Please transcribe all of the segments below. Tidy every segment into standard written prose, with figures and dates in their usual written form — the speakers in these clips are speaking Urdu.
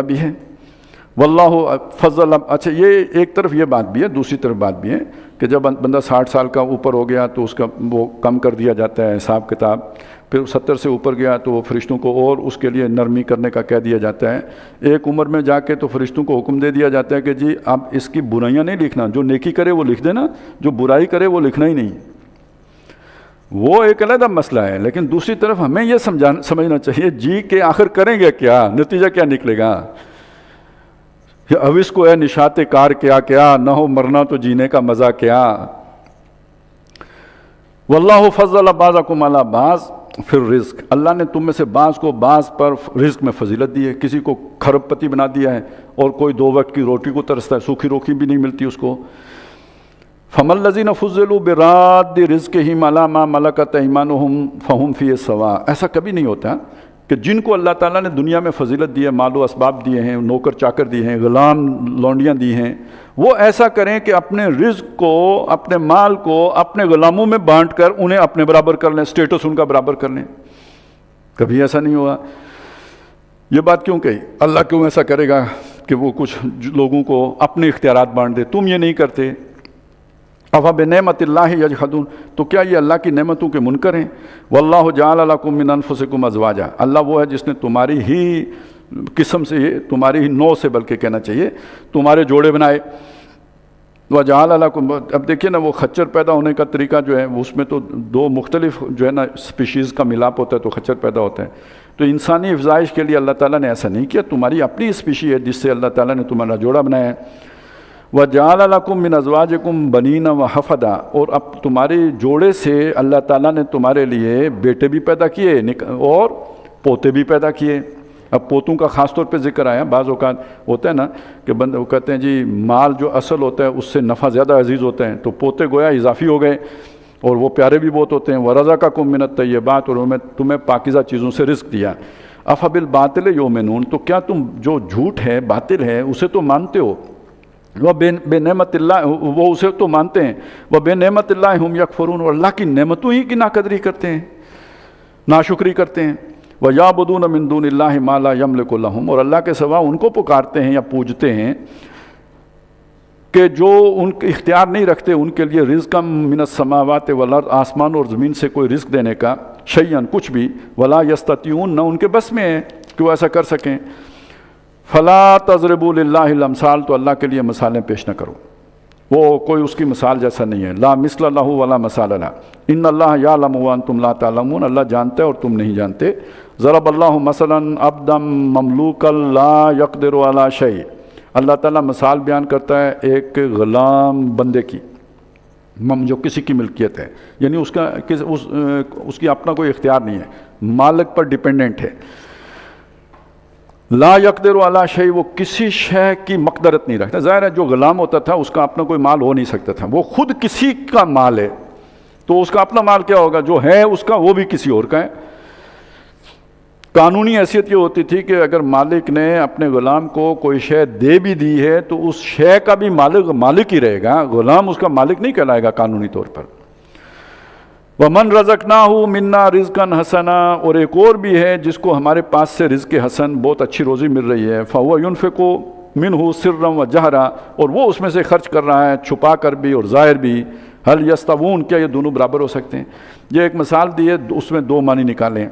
بھی ہے واللہ فضل. اچھا یہ ایک طرف یہ بات بھی ہے، دوسری طرف بات بھی ہے کہ جب بندہ 60 سال کا اوپر ہو گیا تو اس کا وہ کم کر دیا جاتا ہے حساب کتاب، پھر 70 سے اوپر گیا تو وہ فرشتوں کو اور اس کے لیے نرمی کرنے کا کہہ دیا جاتا ہے. ایک عمر میں جا کے تو فرشتوں کو حکم دے دیا جاتا ہے کہ جی اب اس کی برائیاں نہیں لکھنا، جو نیکی کرے وہ لکھ دینا، جو برائی کرے وہ لکھنا ہی نہیں. وہ ایک علیحدہ مسئلہ ہے. لیکن دوسری طرف ہمیں یہ سمجھنا چاہیے جی کہ آخر کریں گے کیا، نتیجہ کیا نکلے گا. اویس کو ہے نشاط کار کیا نہ ہو مرنا تو جینے کا مزہ کیا. واللہ فضل بعضکم علی بعض فی الرزق. اللہ نے تم میں سے بعض کو بعض پر رزق میں فضیلت دی ہے. کسی کو کھرب پتی بنا دیا ہے اور کوئی 2 وقت کی روٹی کو ترستا ہے، سوکھی روٹی بھی نہیں ملتی اس کو. فَمَا الَّذِينَ فُضِّلُوا بِرَادِّ رِزْقِهِمْ عَلَىٰ مَا مَلَكَتْ أَيْمَانُهُمْ فَهُمْ فِيهِ سَوَاءٌ. ایسا کبھی نہیں ہوتا کہ جن کو اللہ تعالیٰ نے دنیا میں فضیلت دی ہے، مال و اسباب دیے ہیں، نوکر چاکر دیے ہیں، غلام لونڈیاں دی ہیں، وہ ایسا کریں کہ اپنے رزق کو، اپنے مال کو اپنے غلاموں میں بانٹ کر انہیں اپنے برابر کر لیں، سٹیٹس ان کا برابر کر لیں. کبھی ایسا نہیں ہوا. یہ بات کیوں کہی؟ اللہ کیوں ایسا کرے گا کہ وہ کچھ لوگوں کو اپنے اختیارات بانٹ دے؟ تم یہ نہیں کرتے. افبنعمت اللہ یجحدون. تو کیا یہ اللہ کی نعمتوں کے منکر ہیں؟ واللہ جعل لکم من انفسکم ازواجا. اللہ وہ ہے جس نے تمہاری ہی قسم سے، تمہاری ہی نوع سے بلکہ کہنا چاہیے، تمہارے جوڑے بنائے. وجعل لکم. اب دیکھیے نا وہ خچر پیدا ہونے کا طریقہ جو ہے اس میں تو 2 مختلف جو ہے نا سپیشیز کا ملاپ ہوتا ہے تو خچر پیدا ہوتا ہے. تو انسانی افزائش کے لیے اللہ تعالیٰ نے ایسا نہیں کیا، تمہاری اپنی اسپیشی ہے جس سے اللہ تعالیٰ نے تمہارا جوڑا بنایا ہے. وَجَعَلَ لَكُم مِّنْ أَزْوَاجِكُمْ بَنِينَ وَحَفَدًا. اور اب تمہارے جوڑے سے اللہ تعالیٰ نے تمہارے لیے بیٹے بھی پیدا کیے اور پوتے بھی پیدا کیے. اب پوتوں کا خاص طور پہ ذکر آیا. بعض اوقات ہوتا ہے نا کہ بندے وہ کہتے ہیں جی مال جو اصل ہوتا ہے اس سے نفع زیادہ عزیز ہوتا ہے، تو پوتے گویا اضافی ہو گئے اور وہ پیارے بھی بہت ہوتے ہیں. وَرَزَقَكُم مِّنَ الطَّيِّبَاتِ. اور تمہیں پاکیزہ چیزوں سے رزق دیا. أَفَبِالْبَاطِلِ يُؤْمِنُونَ. تو کیا تم جو جھوٹ ہے، باطل ہے، اسے تو مانتے ہو؟ وہ بے نعمت اللہ، وہ اسے تو مانتے ہیں. وہ بے نعمت اللہ ہم یکفرون. اور اللہ کی نعمتوں ہی کی ناقدری کرتے ہیں، ناشکری کرتے ہیں. وَيَعْبُدُونَ مِن دُونِ اللَّهِ مَا لَا يَمْلِكُ لَهُمْ. اور اللہ کے سوا ان کو پکارتے ہیں یا پوجتے ہیں کہ جو ان کے اختیار نہیں رکھتے ان کے لیے رزقا من السماوات والارض. آسمان اور زمین سے کوئی رزق دینے کا، شیئا کچھ بھی، ولا یستطیعون. نہ ان کے بس میں ہے کہ وہ ایسا کر سکیں. فلا تضربوا للہ الامثال. تو اللہ کے لیے مثالیں پیش نہ کرو، وہ کوئی اس کی مثال جیسا نہیں ہے. لا مثل لہ ولا مثال لہ. ان اللہ یعلم وانتم لا تعلمون. اللہ جانتا ہے اور تم نہیں جانتے. ضرب اللہ مثلا عبدا مملوکا لا یقدر علی شیء. اللہ تعالیٰ مثال بیان کرتا ہے ایک غلام بندے کی جو کسی کی ملکیت ہے، یعنی اس کی اپنا کوئی اختیار نہیں ہے، مالک پر ڈیپینڈنٹ ہے. لا یقدر علی شیء. وہ کسی شے کی مقدرت نہیں رکھتا. ظاہر ہے جو غلام ہوتا تھا اس کا اپنا کوئی مال ہو نہیں سکتا تھا، وہ خود کسی کا مال ہے تو اس کا اپنا مال کیا ہوگا؟ جو ہے اس کا وہ بھی کسی اور کا ہے. قانونی حیثیت یہ ہوتی تھی کہ اگر مالک نے اپنے غلام کو کوئی شے دے بھی دی ہے تو اس شے کا بھی مالک ہی رہے گا، غلام اس کا مالک نہیں کہلائے گا قانونی طور پر. وَمَنْ رَزَقْنَاهُ مِنَّا رِزْقًا حَسَنًا. اور ایک اور بھی ہے جس کو ہمارے پاس سے رزق حسن، بہت اچھی روزی مل رہی ہے. فَهُوَ يُنْفِقُ مِنْهُ سِرًّا وَجَهْرًا. اور وہ اس میں سے خرچ کر رہا ہے چھپا کر بھی اور ظاہر بھی. هَلْ يَسْتَوُونَ. کیا یہ دونوں برابر ہو سکتے ہیں؟ یہ ایک مثال دی ہے، اس میں 2 معنی نکالیں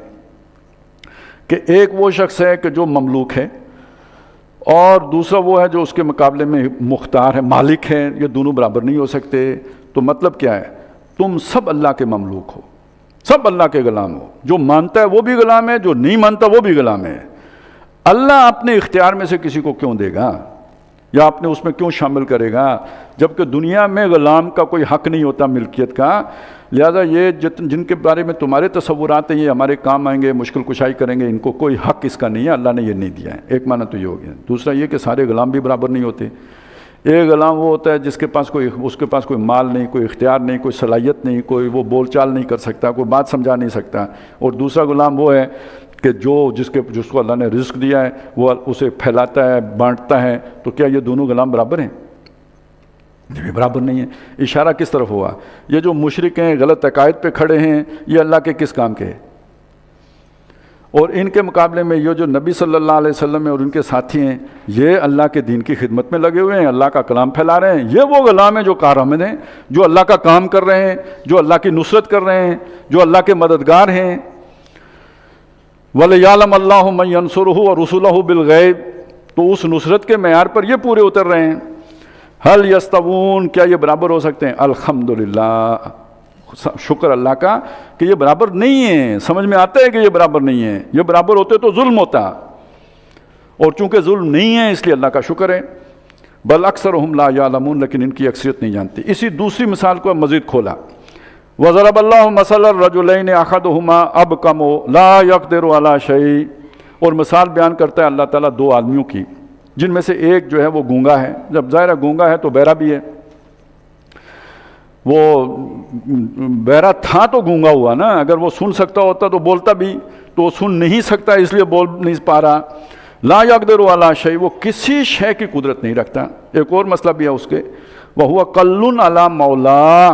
کہ ایک وہ شخص ہے کہ جو مملوک ہے اور دوسرا وہ ہے جو اس کے مقابلے میں مختار ہے، مالک ہے. یہ دونوں برابر نہیں ہو سکتے. تو مطلب کیا ہے؟ تم سب اللہ کے مملوک ہو، سب اللہ کے غلام ہو. جو مانتا ہے وہ بھی غلام ہے، جو نہیں مانتا وہ بھی غلام ہے. اللہ اپنے اختیار میں سے کسی کو کیوں دے گا یا اپنے اس میں کیوں شامل کرے گا جبکہ دنیا میں غلام کا کوئی حق نہیں ہوتا ملکیت کا. لہذا یہ جن کے بارے میں تمہارے تصورات ہیں یہ ہمارے کام آئیں گے، مشکل کشائی کریں گے، ان کو کوئی حق اس کا نہیں ہے، اللہ نے یہ نہیں دیا ہے. ایک معنی تو یہ ہو گیا. دوسرا یہ کہ سارے غلام بھی برابر نہیں ہوتے. ایک غلام وہ ہوتا ہے جس کے پاس کوئی مال نہیں، کوئی اختیار نہیں، کوئی صلاحیت نہیں، کوئی وہ بول چال نہیں کر سکتا، کوئی بات سمجھا نہیں سکتا. اور دوسرا غلام وہ ہے کہ جس کو اللہ نے رزق دیا ہے وہ اسے پھیلاتا ہے، بانٹتا ہے. تو کیا یہ دونوں غلام برابر ہیں؟ یہ بھی برابر نہیں ہے. اشارہ کس طرف ہوا؟ یہ جو مشرک ہیں، غلط عقائد پہ کھڑے ہیں، یہ اللہ کے کس کام کے ہیں؟ اور ان کے مقابلے میں یہ جو نبی صلی اللہ علیہ وسلم ہیں اور ان کے ساتھی ہیں، یہ اللہ کے دین کی خدمت میں لگے ہوئے ہیں، اللہ کا کلام پھیلا رہے ہیں۔ یہ وہ غلام ہیں جو کارآمد ہیں، جو اللہ کا کام کر رہے ہیں، جو اللہ کی نصرت کر رہے ہیں، جو اللہ کے مددگار ہیں۔ وَلِيَعْلَمَ اللَّهُ مَن يَنصُرُهُ وَرُسُلَهُ بِالْغَيْبِ، تو اس نصرت کے معیار پر یہ پورے اتر رہے ہیں۔ هَلْ يَسْتَوُونَ، کیا یہ برابر ہو سکتے ہیں؟ الحمدللہ، شکر اللہ کا کہ یہ برابر نہیں ہیں۔ سمجھ میں آتا ہے کہ یہ برابر نہیں ہیں، یہ برابر ہوتے تو ظلم ہوتا، اور چونکہ ظلم نہیں ہے اس لیے اللہ کا شکر ہے۔ بل اکثرهم لا یعلمون، لیکن ان کی اکثریت نہیں جانتی۔ اسی دوسری مثال کو مزید کھولا، وَضَرَبَ اللَّهُ مَثَلًا الرَّجُلَيْنِ أَحَدُهُمَا أَبْكَمُ لَا يَقْدِرُ عَلَى شَيْءٍ، اور مثال بیان کرتا ہے اللہ تعالیٰ دو آدمیوں کی، جن میں سے ایک جو ہے وہ گونگا ہے۔ جب ظاہر ہے گونگا ہے تو بہرا بھی ہے، وہ بہرا تھا تو گونگا ہوا نا، اگر وہ سن سکتا ہوتا تو بولتا بھی، تو وہ سن نہیں سکتا اس لیے بول نہیں پا رہا۔ لا یقدر علی شیء، وہ کسی شے کی قدرت نہیں رکھتا۔ ایک اور مسئلہ بھی ہے اس کے، وہو کل علی مولا،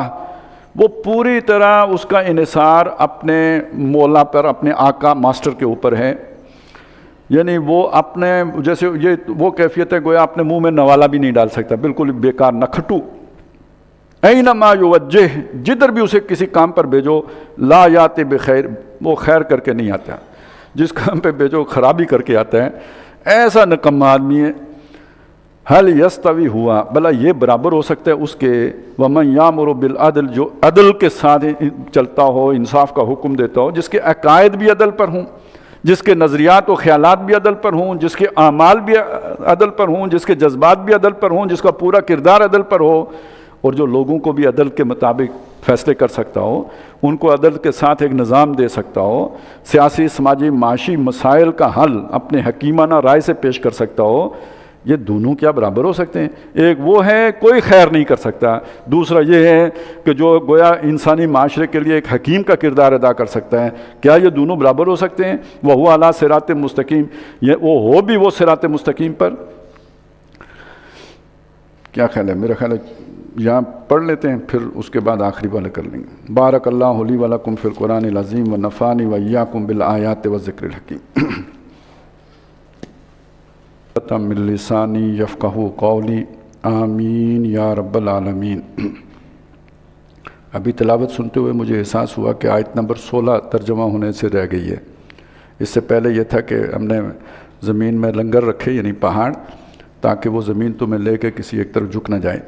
وہ پوری طرح اس کا انحصار اپنے مولا پر، اپنے آقا ماسٹر کے اوپر ہے، یعنی وہ اپنے جیسے یہ وہ کیفیت ہے گویا اپنے منہ میں نوالا بھی نہیں ڈال سکتا، بالکل بیکار نکھٹو۔ اینما یوجہ، جدھر بھی اسے کسی کام پر بھیجو، لا یات بخیر، وہ خیر کر کے نہیں آتا، جس کام پہ بھیجو خرابی کر کے آتا ہے، ایسا نکما آدمی ہے۔ حل یستوی ہوا، بھلا یہ برابر ہو سکتا ہے اس کے، ومن یامر بالعدل، جو عدل کے ساتھ چلتا ہو، انصاف کا حکم دیتا ہو، جس کے عقائد بھی عدل پر ہوں، جس کے نظریات و خیالات بھی عدل پر ہوں، جس کے اعمال بھی عدل پر ہوں، جس کے جذبات بھی عدل پر ہوں، جس کا پورا کردار عدل پر ہو، اور جو لوگوں کو بھی عدل کے مطابق فیصلے کر سکتا ہو، ان کو عدل کے ساتھ ایک نظام دے سکتا ہو، سیاسی، سماجی، معاشی مسائل کا حل اپنے حکیمانہ رائے سے پیش کر سکتا ہو، یہ دونوں کیا برابر ہو سکتے ہیں؟ ایک وہ ہے کوئی خیر نہیں کر سکتا، دوسرا یہ ہے کہ جو گویا انسانی معاشرے کے لیے ایک حکیم کا کردار ادا کر سکتا ہے۔ کیا یہ دونوں برابر ہو سکتے ہیں؟ وَهُوَ عَلَىٰ صِرَاطٍ مستقیم، یہ وہ ہو بھی وہ صراط مستقیم پر؟ کیا خیال ہے؟ میرا خیال ہے یہاں پڑھ لیتے ہیں، پھر اس کے بعد آخری والا کر لیں گے۔ بارک اللہ لی و لکم فی القرآن العظیم و نفعنی و ایاکم بالآیات والذکر الحکیم۔ من لسانی یفقہوا قولی، آمین یا رب العالمین۔ ابھی تلاوت سنتے ہوئے مجھے احساس ہوا کہ آیت نمبر 16 ترجمہ ہونے سے رہ گئی ہے۔ اس سے پہلے یہ تھا کہ ہم نے زمین میں لنگر رکھے، یعنی پہاڑ، تاکہ وہ زمین تمہیں لے کے کسی ایک طرف جھک نہ جائے۔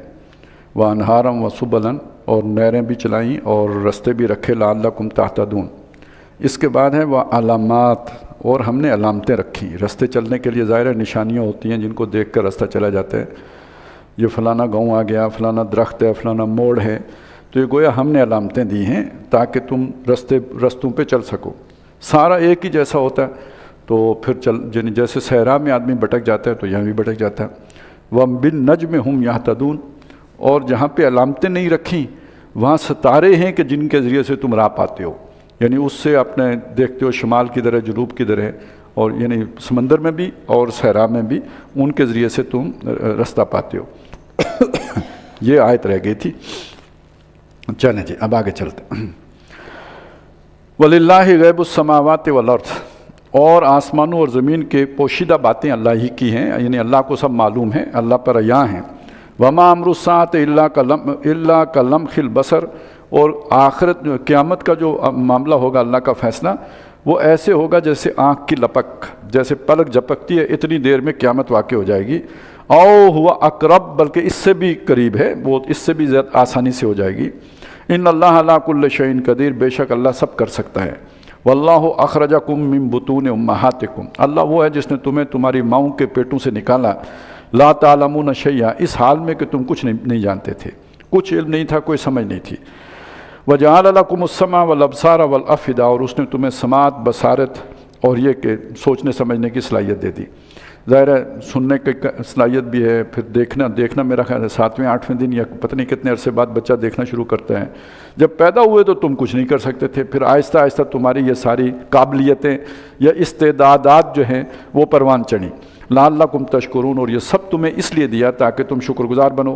وَأَنْهَارًا وَسُبُلًا، اور نہریں بھی چلائیں اور رستے بھی رکھے، لَعَلَّكُمْ تَهْتَدُونَ۔ اس کے بعد ہے وَعَلَامَاتٍ، اور ہم نے علامتیں رکھی۔ رستے چلنے کے لیے ظاہر نشانیاں ہوتی ہیں جن کو دیکھ کر رستہ چلا جاتا ہے، یہ فلانا گاؤں آ گیا، فلانا درخت ہے، فلانا موڑ ہے، تو یہ گویا ہم نے علامتیں دی ہیں تاکہ تم رستوں پہ چل سکو۔ سارا ایک ہی جیسا ہوتا ہے تو پھر جیسے صحرا میں آدمی بھٹک جاتا ہے تو یہاں بھی بھٹک جاتا ہے۔ وَبِالنَّجْمِ هُمْ يَهْتَدُونَ، اور جہاں پہ علامتیں نہیں رکھیں وہاں ستارے ہیں کہ جن کے ذریعے سے تم راہ پاتے ہو، یعنی اس سے اپنے دیکھتے ہو شمال کدھر ہے، جنوب کدھر ہے، اور یعنی سمندر میں بھی اور صحرا میں بھی ان کے ذریعے سے تم رستہ پاتے ہو۔ یہ آیت رہ گئی تھی۔ چلیں جی اب آگے چلتے ہیں۔ وَلِلَّهِ غَيْبُ السَّمَاوَاتِ وَالْأَرْضِ، اور آسمانوں اور زمین کے پوشیدہ باتیں اللہ ہی کی ہیں، یعنی اللہ کو سب معلوم ہے، اللہ پر عیاں ہیں۔ وَمَا أَمْرُ السَّاعَةِ إِلَّا كَلَمْحِ الْبَصَرِ، اور آخرت قیامت کا جو معاملہ ہوگا، اللہ کا فیصلہ، وہ ایسے ہوگا جیسے آنکھ کی لپک، جیسے پلک جھپکتی ہے اتنی دیر میں قیامت واقع ہو جائے گی۔ او ہوا اقرب، بلکہ اس سے بھی قریب ہے، وہ اس سے بھی زیادہ آسانی سے ہو جائے گی۔ ان اللہ علی کل شیء قدیر، بے شک اللہ سب کر سکتا ہے۔ واللہ اخرجکم من بطون امہاتکم، اللہ وہ ہے جس نے تمہیں تمہاری ماؤں کے پیٹوں سے نکالا، لا تعلمون شیئا، اس حال میں کہ تم کچھ نہیں جانتے تھے، کچھ علم نہیں تھا، کوئی سمجھ نہیں تھی۔ وجعل لکم السمع والابصار والافئدہ، اور اس نے تمہیں سماعت، بصارت اور یہ کہ سوچنے سمجھنے کی صلاحیت دے دی۔ ظاہر ہے سننے کی صلاحیت بھی ہے، پھر دیکھنا میرا خیال ہے 7ویں 8ویں دن یا پتہ نہیں کتنے عرصے بعد بچہ دیکھنا شروع کرتا ہے۔ جب پیدا ہوئے تو تم کچھ نہیں کر سکتے تھے، پھر آہستہ آہستہ تمہاری یہ ساری قابلیتیں یا استعدادات جو ہیں وہ پروان چڑھیں۔ لعلکم تشکرون، اور یہ سب تمہیں اس لیے دیا تاکہ تم شکر گزار بنو۔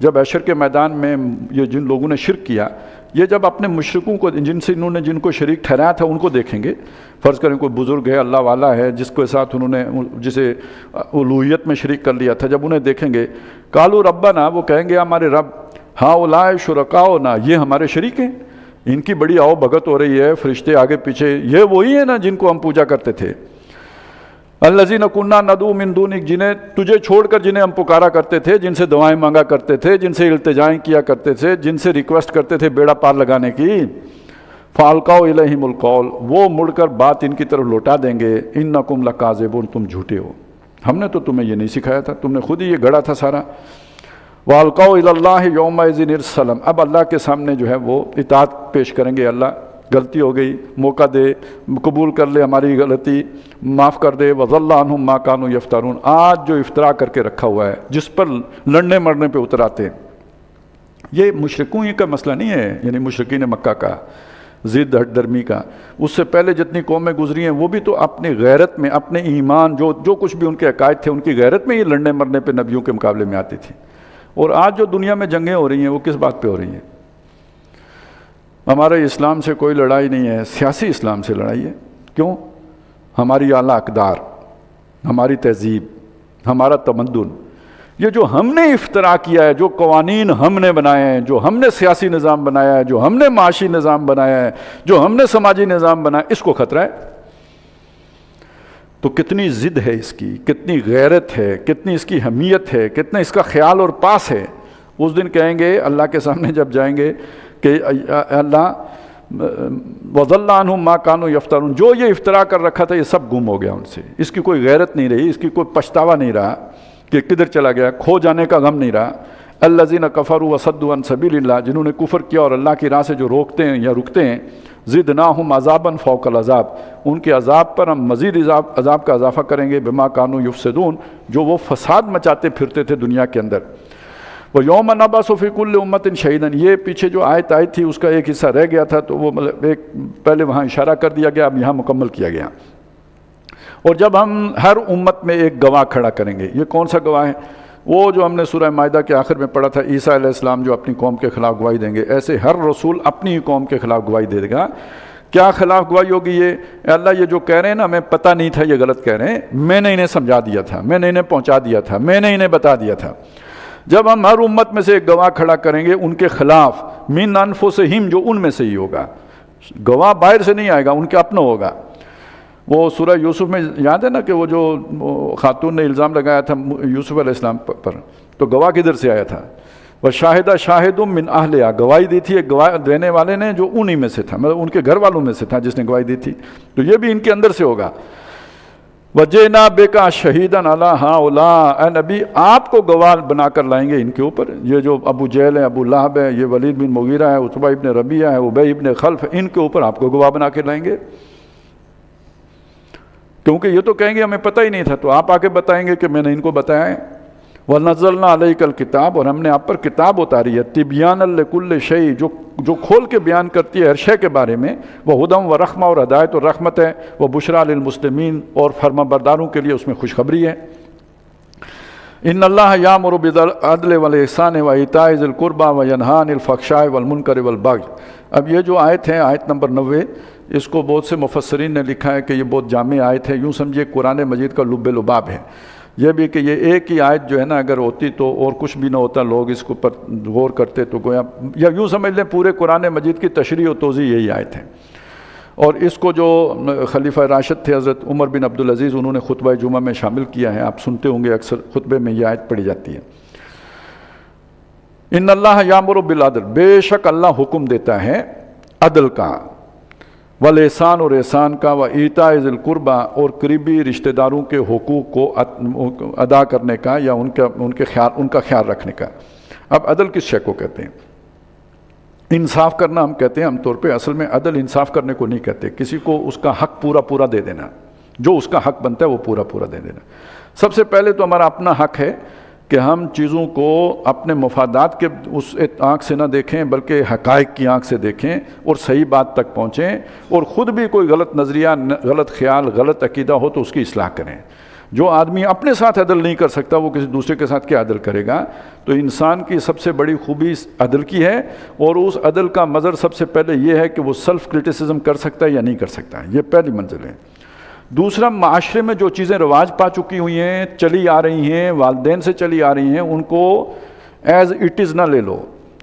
جب عشر کے میدان میں یہ جن لوگوں نے شرک کیا، یہ جب اپنے مشرکوں کو جن کو شریک ٹھہرایا تھا ان کو دیکھیں گے، فرض کریں کوئی بزرگ ہے، اللہ والا ہے، جس کے ساتھ انہوں نے جسے الوہیت میں شریک کر لیا تھا، جب انہیں دیکھیں گے قالوا ربنا، وہ کہیں گے ہمارے رب، ہؤلاء شرکاؤنا، یہ ہمارے شریک ہیں، ان کی بڑی آؤ بھگت ہو رہی ہے، فرشتے آگے پیچھے، یہ وہی ہیں نا جن کو ہم پوجا کرتے تھے، الذین کنا ندعو من دونک، جنہیں تجھے چھوڑ کر جنہیں ہم پکارا کرتے تھے، جن سے دعائیں مانگا کرتے تھے، جن سے التجائیں کیا کرتے تھے، جن سے ریکویسٹ کرتے تھے بیڑا پار لگانے کی، فالقوا الیہم القول، وہ مڑ کر بات ان کی طرف لوٹا دیں گے، انکم لکاذبون، تم جھوٹے ہو، ہم نے تو تمہیں یہ نہیں سکھایا تھا، تم نے خود ہی یہ گڑا تھا سارا۔ والقوا الی اللہ یومئذ السلام، اب اللہ کے سامنے جو ہے وہ اطاعت پیش کریں گے، اللہ غلطی ہو گئی، موقع دے، قبول کر لے ہماری غلطی، معاف کر دے، وضل عنہم ما کانوا یفترون، آج جو افطرا کر کے رکھا ہوا ہے، جس پر لڑنے مرنے پہ اتر آتے ہیں، یہ مشرکوں ہی کا مسئلہ نہیں ہے، یعنی مشرکین مکہ کا، ضد ہٹ درمی کا، اس سے پہلے جتنی قومیں گزری ہیں وہ بھی تو اپنی غیرت میں، اپنے ایمان، جو کچھ بھی ان کے عقائد تھے، ان کی غیرت میں یہ لڑنے مرنے پہ نبیوں کے مقابلے میں آتی تھی۔ اور آج جو دنیا میں جنگیں ہو رہی ہیں وہ کس بات پہ ہو رہی ہیں؟ ہمارے اسلام سے کوئی لڑائی نہیں ہے، سیاسی اسلام سے لڑائی ہے۔ کیوں؟ ہماری اعلیٰ اقدار، ہماری تہذیب، ہمارا تمدن، یہ جو ہم نے افتراء کیا ہے، جو قوانین ہم نے بنائے ہیں، جو ہم نے سیاسی نظام بنایا ہے، جو ہم نے معاشی نظام بنایا ہے، جو ہم نے سماجی نظام بنایا، اس کو خطرہ ہے۔ تو کتنی ضد ہے اس کی، کتنی غیرت ہے، کتنی اس کی حمیت ہے، کتنا اس کا خیال اور پاس ہے۔ اس دن کہیں گے اللہ کے سامنے جب جائیں گے کہ اللہ وضل عنہم ما کانوا یفترون، جو یہ افتراء کر رکھا تھا یہ سب گم ہو گیا ان سے، اس کی کوئی غیرت نہیں رہی، اس کی کوئی پچھتاوا نہیں رہا کہ کدھر چلا گیا، کھو جانے کا غم نہیں رہا۔ الذین کفروا وصدوا عن سبیل اللہ، جنہوں نے کفر کیا اور اللہ کی راہ سے جو روکتے ہیں یا رکتے ہیں، زدناہم عذابا فوق العذاب، ان کے عذاب پر ہم مزید عذاب کا اضافہ کریں گے، بما کانوا یفسدون، جو وہ فساد مچاتے پھرتے تھے دنیا کے اندر۔ وَيَوْمَ نَبْعَثُ فِي كُلِّ أُمَّةٍ شَهِيدًا، یہ پیچھے جو آیت آئی تھی اس کا ایک حصہ رہ گیا تھا، تو وہ ایک پہلے وہاں اشارہ کر دیا گیا، اب یہاں مکمل کیا گیا۔ اور جب ہم ہر امت میں ایک گواہ کھڑا کریں گے، یہ کون سا گواہ ہے؟ وہ جو ہم نے سورہ مائدہ کے آخر میں پڑھا تھا، عیسیٰ علیہ السلام جو اپنی قوم کے خلاف گواہی دیں گے، ایسے ہر رسول اپنی ہی قوم کے خلاف گواہی دے گا۔ کیا خلاف گواہی ہوگی؟ یہ اے اللہ یہ جو کہہ رہے ہیں نا، ہمیں پتہ نہیں تھا یہ غلط کہہ رہے ہیں، میں نے انہیں سمجھا دیا تھا، میں نے انہیں پہنچا دیا تھا، میں نے انہیں بتا دیا تھا۔ جب ہم ہر امت میں سے ایک گواہ کھڑا کریں گے ان کے خلاف، من انفسہم، جو ان میں سے ہی ہوگا، گواہ باہر سے نہیں آئے گا، ان کے اپنا ہوگا۔ وہ سورہ یوسف میں یاد ہے نا کہ وہ جو خاتون نے الزام لگایا تھا یوسف علیہ السلام پر، تو گواہ کدھر سے آیا تھا؟ وَشَاهِدَ شَاهِدٌ مِّنْ أَهْلِهَا، گواہی دی تھی ایک گواہ دینے والے نے جو انہی میں سے تھا، مطلب ان کے گھر والوں میں سے تھا جس نے گواہی دی تھی، تو یہ بھی ان کے اندر سے ہوگا۔ وَجِئْنَا بِكَ شَهِيدًا عَلَىٰ هَٰؤُلَاءِ، اے نبی آپ کو گواہ بنا کر لائیں گے ان کے اوپر، یہ جو ابو جہل ہے، ابو لہب ہے، یہ ولید بن مغیرہ ہے، عتبہ ابن ربیعہ ہے، ابی ابن خلف، ان کے اوپر آپ کو گواہ بنا کے لائیں گے، کیونکہ یہ تو کہیں گے ہمیں پتہ ہی نہیں تھا، تو آپ آ کے بتائیں گے کہ میں نے ان کو بتایا ہے۔ وَنَزَّلْنَا عَلَيْكَ الْكِتَابَ، اور ہم نے آپ پر کتاب اتاری ہے، تِبْيَانًا لِكُلِّ شَيْءٍ، جو کھول کے بیان کرتی ہے ہر شے کے بارے میں، وَهُدًى وَرَحْمَةً، اور ہدایت اور رحمت ہے، وَبُشْرَىٰ لِلْمُسْلِمِينَ، اور فرما برداروں کے لیے اس میں خوشخبری ہے۔ ان اللہ یامر بالعدل والاحسان وایتاء ذی القربى وینہی عن الفحشاء والمنکر والبغی۔ اب یہ جو آیت ہے، آیت نمبر 90، اس کو بہت سے مفسرین نے لکھا ہے کہ یہ بہت جامع آیت ہے، یوں سمجھے قرآن مجید کا لب لباب ہے۔ یہ بھی کہ یہ ایک ہی آیت جو ہے نا اگر ہوتی تو اور کچھ بھی نہ ہوتا، لوگ اس کو پر غور کرتے تو گویا، یا یوں سمجھ لیں پورے قرآن مجید کی تشریح و توضیح یہی آیت ہے۔ اور اس کو جو خلیفہ راشد تھے حضرت عمر بن عبدالعزیز، انہوں نے خطبہ جمعہ میں شامل کیا ہے، آپ سنتے ہوں گے اکثر خطبے میں یہ آیت پڑھی جاتی ہے۔ ان اللہ یامر بالعدل، بے شک اللہ حکم دیتا ہے عدل کا، والاحسان، اور احسان کا، وایتاء ذی القربى، اور قریبی رشتہ داروں کے حقوق کو ادا کرنے کا یا ان کا خیال رکھنے کا۔ اب عدل کس شے کو کہتے ہیں؟ انصاف کرنا ہم کہتے ہیں عام طور پہ، اصل میں عدل انصاف کرنے کو نہیں کہتے، کسی کو اس کا حق پورا پورا دے دینا، جو اس کا حق بنتا ہے وہ پورا پورا دے دینا۔ سب سے پہلے تو ہمارا اپنا حق ہے کہ ہم چیزوں کو اپنے مفادات کے اس آنکھ سے نہ دیکھیں بلکہ حقائق کی آنکھ سے دیکھیں اور صحیح بات تک پہنچیں، اور خود بھی کوئی غلط نظریہ، غلط خیال، غلط عقیدہ ہو تو اس کی اصلاح کریں۔ جو آدمی اپنے ساتھ عدل نہیں کر سکتا وہ کسی دوسرے کے ساتھ کیا عدل کرے گا؟ تو انسان کی سب سے بڑی خوبی عدل کی ہے، اور اس عدل کا مظہر سب سے پہلے یہ ہے کہ وہ سیلف کرٹیسزم کر سکتا ہے یا نہیں کر سکتا، یہ پہلی منزل ہے۔ دوسرا، معاشرے میں جو چیزیں رواج پا چکی ہوئی ہیں، چلی آ رہی ہیں، والدین سے چلی آ رہی ہیں، ان کو ایز اٹ از نہ لے لو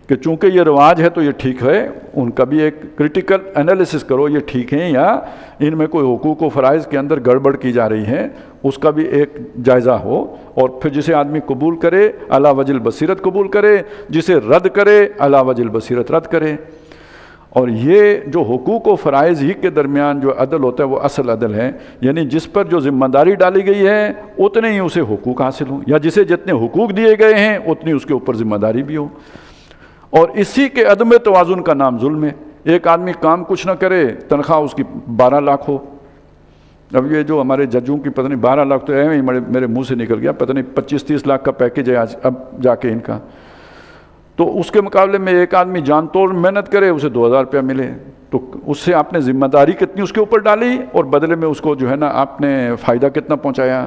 کہ چونکہ یہ رواج ہے تو یہ ٹھیک ہے، ان کا بھی ایک کرٹیکل انالیسس کرو، یہ ٹھیک ہیں یا ان میں کوئی حقوق و فرائض کے اندر گڑبڑ کی جا رہی ہے، اس کا بھی ایک جائزہ ہو، اور پھر جسے آدمی قبول کرے علی وجہ البصیرت قبول کرے، جسے رد کرے علی وجہ البصیرت رد کرے۔ اور یہ جو حقوق و فرائض ہی کے درمیان جو عدل ہوتا ہے وہ اصل عدل ہے، یعنی جس پر جو ذمہ داری ڈالی گئی ہے اتنے ہی اسے حقوق حاصل ہوں، یا جسے جتنے حقوق دیے گئے ہیں اتنی اس کے اوپر ذمہ داری بھی ہو۔ اور اسی کے عدم توازن کا نام ظلم ہے۔ ایک آدمی کام کچھ نہ کرے، تنخواہ اس کی 12 لاکھ ہو۔ اب یہ جو ہمارے ججوں کی پتہ نہیں 12 لاکھ تو ہی میرے منہ سے نکل گیا، پتہ نہیں 25-30 لاکھ کا پیکیج ہے آج اب جا کے ان کا، تو اس کے مقابلے میں ایک آدمی جان توڑ محنت کرے، اسے 2000 روپیہ ملے، تو اس سے آپ نے ذمہ داری کتنی اس کے اوپر ڈالی اور بدلے میں اس کو جو ہے نا آپ نے فائدہ کتنا پہنچایا۔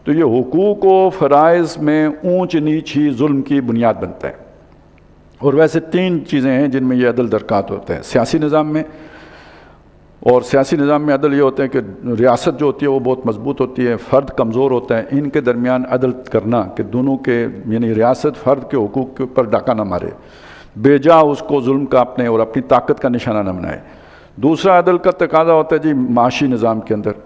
تو یہ حقوق و فرائض میں اونچ نیچ ہی ظلم کی بنیاد بنتا ہے۔ اور ویسے 3 چیزیں ہیں جن میں یہ عدل درکار ہوتا ہے سیاسی نظام میں، اور سیاسی نظام میں عدل یہ ہوتا ہے کہ ریاست جو ہوتی ہے وہ بہت مضبوط ہوتی ہے، فرد کمزور ہوتا ہے، ان کے درمیان عدل کرنا کہ دونوں کے یعنی ریاست فرد کے حقوق کے اوپر ڈاکہ نہ مارے، بے جا اس کو ظلم کا اپنے اور اپنی طاقت کا نشانہ نہ بنائے۔ دوسرا عدل کا تقاضا ہوتا ہے جی معاشی نظام کے اندر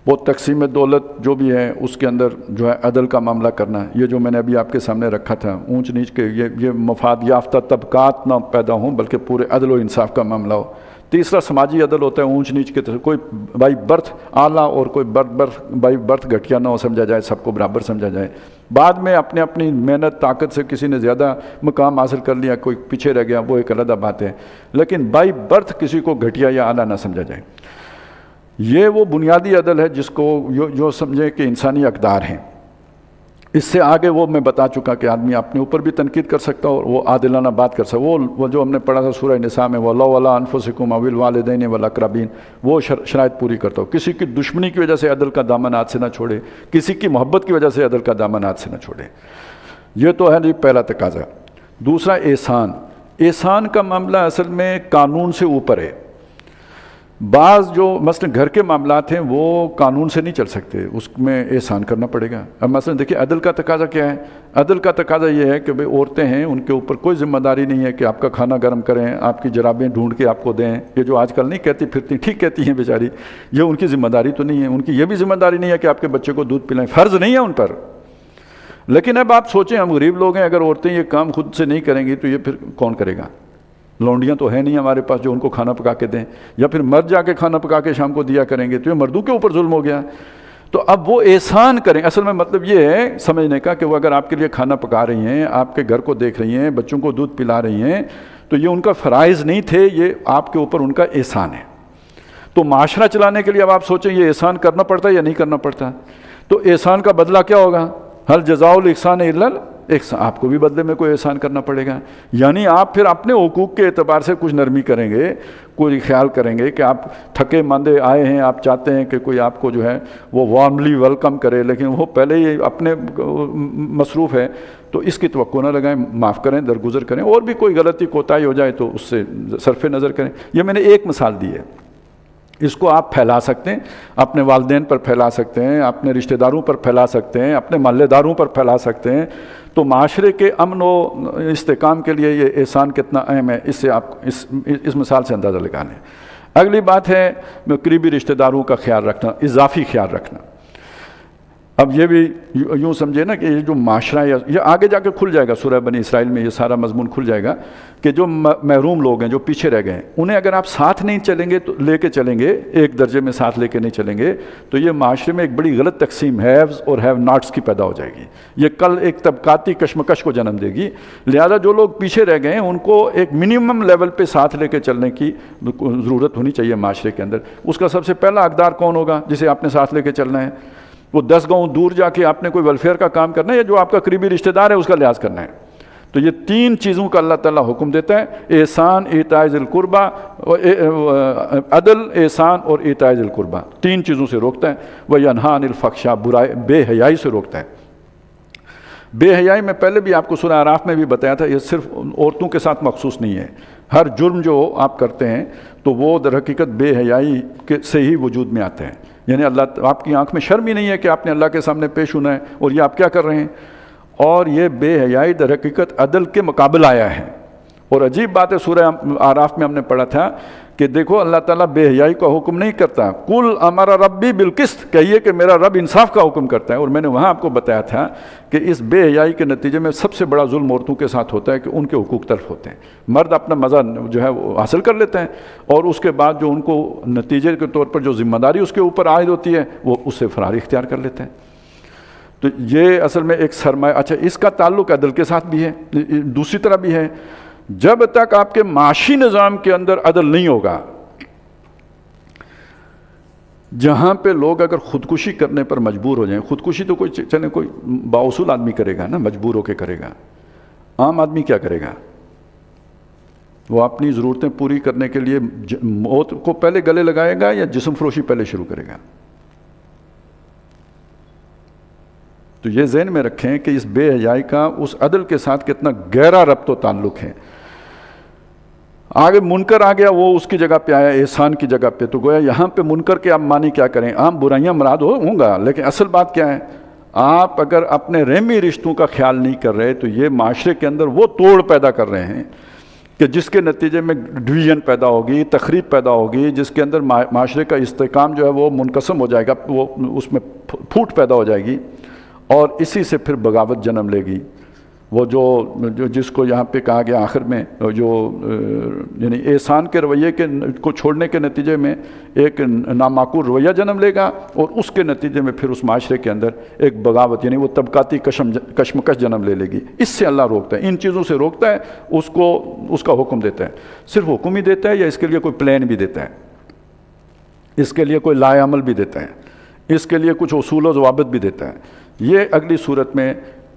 وہ تقسیم دولت جو بھی ہے اس کے اندر جو ہے عدل کا معاملہ کرنا، یہ جو میں نے ابھی آپ کے سامنے رکھا تھا، اونچ نیچ کے یہ مفاد یافتہ طبقات نہ پیدا ہوں بلکہ پورے عدل و انصاف کا معاملہ ہو۔ تیسرا سماجی عدل ہوتا ہے اونچ نیچ کے طرف، کوئی بائی برتھ اعلیٰ اور کوئی بائی برتھ گھٹیا نہ ہو سمجھا جائے، سب کو برابر سمجھا جائے۔ بعد میں اپنی محنت طاقت سے کسی نے زیادہ مقام حاصل کر لیا، کوئی پیچھے رہ گیا، وہ ایک علیحدہ بات ہے، لیکن بائی برتھ کسی کو گھٹیا یا اعلیٰ نہ سمجھا جائے۔ یہ وہ بنیادی عدل ہے جس کو جو سمجھے کہ انسانی اقدار ہیں۔ اس سے آگے وہ میں بتا چکا کہ آدمی اپنے اوپر بھی تنقید کر سکتا اور وہ عادلانہ بات کر سکتا، وہ جو ہم نے پڑھا تھا سورہ نساء میں وَلَوْ عَلَىٰ أَنفُسِكُمْ أَوِ الْوَالِدَيْنِ وَالْأَقْرَبِينَ، وہ شرائط پوری کرتا ہو۔ کسی کی دشمنی کی وجہ سے عدل کا دامن ہاتھ سے نہ چھوڑے، کسی کی محبت کی وجہ سے عدل کا دامن ہاتھ سے نہ چھوڑے۔ یہ تو ہے جی پہلا تقاضا۔ دوسرا احسان۔ احسان کا معاملہ اصل میں قانون سے اوپر ہے۔ بعض جو مثلا گھر کے معاملات ہیں وہ قانون سے نہیں چل سکتے، اس میں احسان کرنا پڑے گا۔ اب مثلا دیکھیں عدل کا تقاضا کیا ہے؟ عدل کا تقاضا یہ ہے کہ بھئی عورتیں ہیں، ان کے اوپر کوئی ذمہ داری نہیں ہے کہ آپ کا کھانا گرم کریں، آپ کی جرابیں ڈھونڈ کے آپ کو دیں، یہ جو آج کل نہیں کہتی پھرتی، ٹھیک کہتی ہیں بیچاری، یہ ان کی ذمہ داری تو نہیں ہے۔ ان کی یہ بھی ذمہ داری نہیں ہے کہ آپ کے بچے کو دودھ پلائیں، فرض نہیں ہے ان پر۔ لیکن اب آپ سوچیں ہم غریب لوگ ہیں، اگر عورتیں یہ کام خود سے نہیں کریں گی تو یہ پھر کون کرے گا؟ لونڈیاں تو ہے نہیں ہمارے پاس جو ان کو کھانا پکا کے دیں، یا پھر مرد جا کے کھانا پکا کے شام کو دیا کریں گے، تو یہ مردوں کے اوپر ظلم ہو گیا۔ تو اب وہ احسان کریں، اصل میں مطلب یہ ہے سمجھنے کا کہ وہ اگر آپ کے لیے کھانا پکا رہی ہیں، آپ کے گھر کو دیکھ رہی ہیں، بچوں کو دودھ پلا رہی ہیں، تو یہ ان کا فرائض نہیں تھے، یہ آپ کے اوپر ان کا احسان ہے۔ تو معاشرہ چلانے کے لیے اب آپ سوچیں یہ احسان کرنا پڑتا ہے یا نہیں کرنا پڑتا؟ تو احسان کا بدلہ کیا ہوگا؟ ہل جزاء الاحسان الا الاحسان، آپ کو بھی بدلے میں کوئی احسان کرنا پڑے گا۔ یعنی آپ پھر اپنے حقوق کے اعتبار سے کچھ نرمی کریں گے، کوئی خیال کریں گے کہ آپ تھکے ماندے آئے ہیں، آپ چاہتے ہیں کہ کوئی آپ کو جو ہے وہ وارملی ویلکم کرے، لیکن وہ پہلے ہی اپنے مصروف ہے، تو اس کی توقع نہ لگائیں، معاف کریں، درگزر کریں، اور بھی کوئی غلطی کوتاہی ہو جائے تو اس سے صرف نظر کریں۔ یہ میں نے ایک مثال دی ہے، اس کو آپ پھیلا سکتے ہیں، اپنے والدین پر پھیلا سکتے ہیں، اپنے رشتہ داروں پر پھیلا سکتے ہیں، اپنے محلے داروں پر پھیلا سکتے ہیں۔ تو معاشرے کے امن و استحکام کے لیے یہ احسان کتنا اہم ہے، اس سے آپ اس مثال سے اندازہ لگا لیں۔ اگلی بات ہے قریبی رشتہ داروں کا خیال رکھنا، اضافی خیال رکھنا۔ اب یہ بھی یوں سمجھے نا کہ یہ جو معاشرہ ہے، یہ آگے جا کے کھل جائے گا، سورہ بنی اسرائیل میں یہ سارا مضمون کھل جائے گا کہ جو محروم لوگ ہیں، جو پیچھے رہ گئے ہیں، انہیں اگر آپ ساتھ نہیں چلیں گے تو لے کے چلیں گے، ایک درجے میں ساتھ لے کے نہیں چلیں گے، تو یہ معاشرے میں ایک بڑی غلط تقسیم ہیوز اور ہیو ناٹس کی پیدا ہو جائے گی۔ یہ کل ایک طبقاتی کشمکش کو جنم دے گی۔ لہذا جو لوگ پیچھے رہ گئے ہیں ان کو ایک منیمم لیول پہ ساتھ لے کے چلنے کی ضرورت ہونی چاہیے معاشرے کے اندر۔ اس کا سب سے پہلا حقدار کون ہوگا جسے آپ نے ساتھ لے کے چلنا ہے؟ وہ 10 گاؤں دور جا کے آپ نے کوئی ویلفیئر کا کام کرنا ہے، یا جو آپ کا قریبی رشتہ دار ہے اس کا لحاظ کرنا ہے؟ تو یہ تین چیزوں کا اللہ تعالیٰ حکم دیتا ہے، احسان، ایتاء ذی القربہ، عدل، احسان اور ایتاء ذی القربہ، تین چیزوں سے روکتا ہے۔ وَيَنْهَىٰ عَنِ الْفَحْشَاءِ، برائی بے حیائی سے روکتا ہے۔ بے حیائی میں پہلے بھی آپ کو سورہ اعراف میں بھی بتایا تھا، یہ صرف عورتوں کے ساتھ مخصوص نہیں ہے، ہر جرم جو آپ کرتے ہیں تو وہ در حقیقت بے حیائی سے ہی وجود میں آتے ہیں۔ یعنی اللہ آپ کی آنکھ میں شرم ہی نہیں ہے کہ آپ نے اللہ کے سامنے پیش ہونا ہے، اور یہ آپ کیا کر رہے ہیں؟ اور یہ بے حیائی در حقیقت عدل کے مقابل آیا ہے۔ اور عجیب بات ہے، سورہ اعراف میں ہم نے پڑھا تھا کہ دیکھو اللہ تعالیٰ بے حیائی کا حکم نہیں کرتا، قل امر ربی بالقسط، کہیے کہ میرا رب انصاف کا حکم کرتا ہے۔ اور میں نے وہاں آپ کو بتایا تھا کہ اس بے حیائی کے نتیجے میں سب سے بڑا ظلم عورتوں کے ساتھ ہوتا ہے کہ ان کے حقوق تلف ہوتے ہیں۔ مرد اپنا مزہ جو ہے وہ حاصل کر لیتے ہیں، اور اس کے بعد جو ان کو نتیجے کے طور پر جو ذمہ داری اس کے اوپر عائد ہوتی ہے وہ اس سے فراری اختیار کر لیتے ہیں۔ تو یہ اصل میں ایک سرمایہ، اچھا اس کا تعلق عدل کے ساتھ بھی ہے، دوسری طرح بھی ہے۔ جب تک آپ کے معاشی نظام کے اندر عدل نہیں ہوگا، جہاں پہ لوگ اگر خودکشی کرنے پر مجبور ہو جائیں، خودکشی تو کوئی چلے کوئی بااصول آدمی کرے گا نا، مجبور ہو کے کرے گا، عام آدمی کیا کرے گا؟ وہ اپنی ضرورتیں پوری کرنے کے لیے موت کو پہلے گلے لگائے گا یا جسم فروشی پہلے شروع کرے گا؟ تو یہ ذہن میں رکھیں کہ اس بے حیائی کا اس عدل کے ساتھ کتنا گہرا ربط و تعلق ہے۔ آگے منکر آ گیا، وہ اس کی جگہ پہ آیا احسان کی جگہ پہ، تو گویا یہاں پہ منکر کے آپ معنی کیا کریں؟ عام برائیاں مراد ہوں گا، لیکن اصل بات کیا ہے؟ آپ اگر اپنے رحمی رشتوں کا خیال نہیں کر رہے تو یہ معاشرے کے اندر وہ توڑ پیدا کر رہے ہیں کہ جس کے نتیجے میں ڈویژن پیدا ہوگی، تخریب پیدا ہوگی، جس کے اندر معاشرے کا استحکام جو ہے وہ منقسم ہو جائے گا، وہ اس میں پھوٹ پیدا ہو جائے گی، اور اسی سے پھر بغاوت جنم لے گی۔ وہ جو جس کو یہاں پہ کہا گیا آخر میں، جو یعنی احسان کے رویے کو چھوڑنے کے نتیجے میں ایک نامعقول رویہ جنم لے گا، اور اس کے نتیجے میں پھر اس معاشرے کے اندر ایک بغاوت یعنی وہ طبقاتی کشمکش جنم لے لے گی۔ اس سے اللہ روکتا ہے، ان چیزوں سے روکتا ہے، اس کا حکم دیتا ہے۔ صرف حکم ہی دیتا ہے یا اس کے لیے کوئی پلان بھی دیتا ہے؟ اس کے لیے کوئی لائحہ عمل بھی دیتا ہے، اس کے لیے کچھ اصول و ضوابط بھی دیتا ہے۔ یہ اگلی صورت میں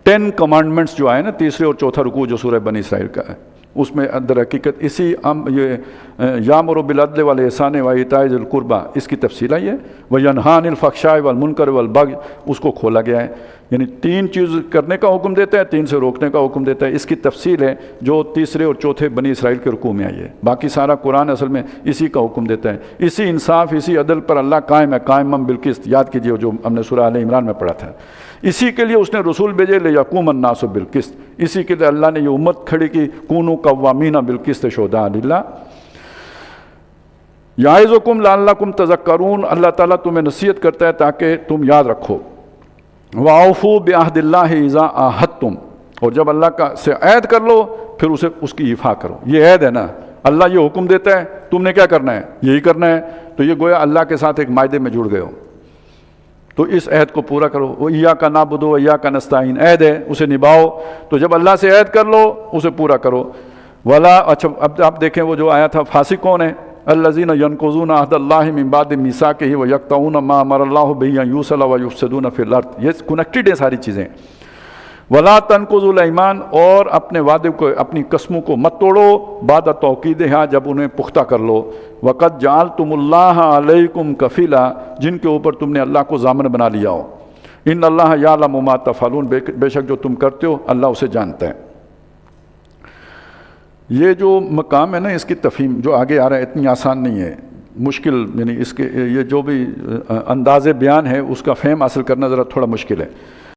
10 کمانڈمنٹس جو آئے نا، تیسرے اور چوتھا رکوع جو سورہ بنی اسرائیل کا ہے، اس میں در حقیقت اسی یہ یامر بالعدل والاحسان وایتاء ذی القربہ اس کی تفصیل آئی ہے، وینہیٰ عن الفحشاء والمنکر والبغی اس کو کھولا گیا ہے۔ یعنی 3 چیز کرنے کا حکم دیتا ہے، 3 سے روکنے کا حکم دیتا ہے۔ اس کی تفصیل ہے جو تیسرے اور چوتھے بنی اسرائیل کے رکوع میں آئی ہے۔ باقی سارا قرآن اصل میں اسی کا حکم دیتا ہے، اسی انصاف، اسی عدل پر اللہ قائم ہے، قائم بالقسط۔ یاد کیجئے جو ہم نے سورہ آل عمران میں پڑھا تھا، اسی کے لیے اس نے رسول بھیجے لیقوم الناس بالقسط، اسی کے لیے اللہ نے یہ امت کھڑی کی، کونوا قوامین بالقسط شہداء للہ۔ یعظکم لعلکم تذکرون، اللہ تعالیٰ تمہیں نصیحت کرتا ہے تاکہ تم یاد رکھو۔ وَأَوْفُوا بِعَہْدِ اللَّهِ إِذَا عَاهَدتُّمْ، اور جب اللہ کا سے عہد کر لو پھر اس کی ایفا کرو۔ یہ عہد ہے نا، اللہ یہ حکم دیتا ہے، تم نے کیا کرنا ہے؟ یہی کرنا ہے، تو یہ گویا اللہ کے ساتھ ایک معاہدے میں جڑ گئے ہو، تو اس عہد کو پورا کرو۔ وَإِيَّاكَ نَعْبُدُ وَإِيَّاكَ نَسْتَعِينُ، عہد ہے، اسے نبھاؤ، تو جب اللہ سے عہد کر لو اسے پورا کرو۔ ولا اچھا اب آپ دیکھیں وہ جو آیا تھا، فاسق کون ہے؟ الذین ینقضون عہد اللہ من بعد میثاقہ ویقطعون ما امر اللہ بہ ان یوصل ویفسدون فی الارض، یہ کنیکٹڈ ہیں ساری چیزیں۔ ولا تنقضوا الایمان، اور اپنے وعدے کو، اپنی قسموں کو مت توڑو بعد توکیدہا، جب انہیں پختہ کر لو۔ وقد جعلتم اللہ علیکم کفیلا، جن کے اوپر تم نے اللہ کو ضامن بنا لیا ہو۔ ان اللہ یعلم ما تفعلون، بے شک جو تم کرتے ہو اللہ اسے جانتا ہے۔ یہ جو مقام ہے نا، اس کی تفہیم جو آگے آ رہا ہے اتنی آسان نہیں ہے، مشکل، یعنی اس کے یہ جو بھی انداز بیان ہے اس کا فہم حاصل کرنا ذرا تھوڑا مشکل ہے۔